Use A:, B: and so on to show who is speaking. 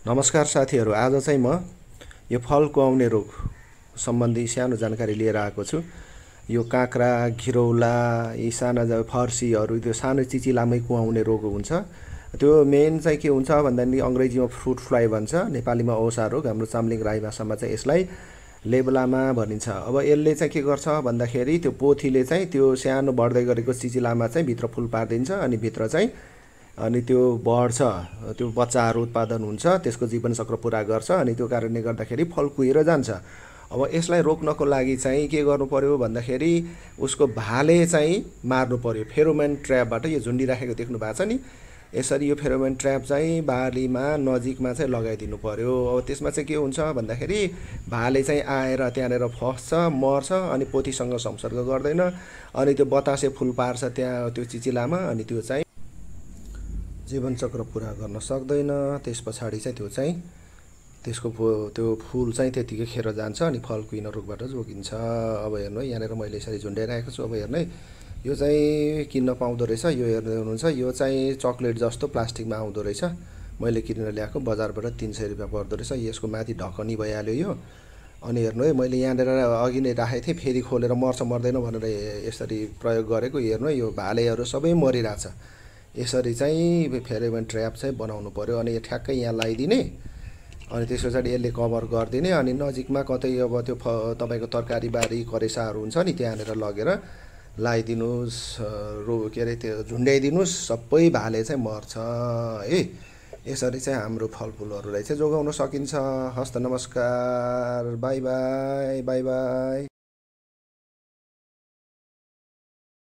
A: नमस्कार साथीहरू, आज चाहिँ म यो फलको आउने रोग सम्बन्धी सानो जानकारी लिएर आएको छु। यो काँक्रा, घिरौला, यी साना फर्सीहरू, त्यो सानो चिचिलामै कुहाउने रोग हुन्छ। त्यो मेन चाहिँ के हुन्छ भन्दाखेरि अङ्ग्रेजीमा फ्रुट फ्लाइ भन्छ, नेपालीमा औसा रोग, हाम्रो चाम्लिङ राई भाषामा चाहिँ यसलाई लेबलामा भनिन्छ। अब यसले चाहिँ के गर्छ भन्दाखेरि त्यो पोथीले चाहिँ त्यो सानो बढ्दै गरेको चिचिलामा चाहिँ भित्र फुल पारिदिन्छ अनि भित्र चाहिँ अनि त्यो बढ्छ, त्यो बच्चाहरू उत्पादन हुन्छ, त्यसको जीवनचक्र पुरा गर्छ अनि त्यो कारणले गर्दाखेरि फल कुहिएर जान्छ। अब यसलाई रोक्नको लागि चाहिँ के गर्नु पर्यो भन्दाखेरि उसको भाले चाहिँ मार्नु पर्यो फेरोमोन ट्र्यापबाट। यो झुन्डिराखेको देख्नु भएको छ नि, यसरी यो फेरोमोन ट्र्याप चाहिँ बालीमा नजिकमा चाहिँ लगाइदिनु पर्यो। अब त्यसमा चाहिँ के हुन्छ भन्दाखेरि भाले चाहिँ आएर त्यहाँनिर फस्छ, मर्छ अनि पोथीसँग संसर्ग गर्दैन अनि त्यो बतासे फुल पार्छ त्यहाँ त्यो चिचिलामा अनि त्यो चाहिँ जीवनचक्र पुरा गर्न सक्दैन। त्यस पछाडि चाहिँ त्यसको त्यो फुल चाहिँ त्यतिकै खेर जान्छ अनि फल कुहिन रोगबाट जोगिन्छ। अब हेर्नु है, यहाँनिर मैले यसरी झुन्ड्याइरहेको छु। अब हेर्नु है, यो चाहिँ किन्न पाउँदो रहेछ। यो हेर्नु हुनुहुन्छ, यो चाहिँ चक्लेट जस्तो प्लास्टिकमा आउँदो रहेछ। मैले किनेर ल्याएको बजारबाट 300 रुपियाँ पर्दो रहेछ। यसको माथि ढकनी भइहाल्यो यो। अनि हेर्नु है, मैले यहाँनिर अघि नै राखेको थिएँ, फेरि खोलेर मर्छ मर्दैन भनेर यसरी प्रयोग गरेको। हेर्नु है, यो भालेहरू सबै मरिरहेछ। यसरी चाहिँ फेरोमोन ट्र्याप चाहिँ बनाउनु पर्यो अनि यो ठ्याक्कै यहाँ लगाइदिने अनि त्यस पछाडि यसले कभर गरिदिने अनि नजिकमा कतै अब त्यो तपाईँको तरकारी बारी करेसाहरू हुन्छ नि त्यहाँनिर लगेर लगाइदिनुहोस्, के अरे त्यो झुन्ड्याइदिनुहोस्, सबै भाले चाहिँ मर्छ है। यसरी चाहिँ हाम्रो फलफुलहरूलाई चाहिँ जोगाउन सकिन्छ। हस्त नमस्कार, बाई बाई बाई बाई।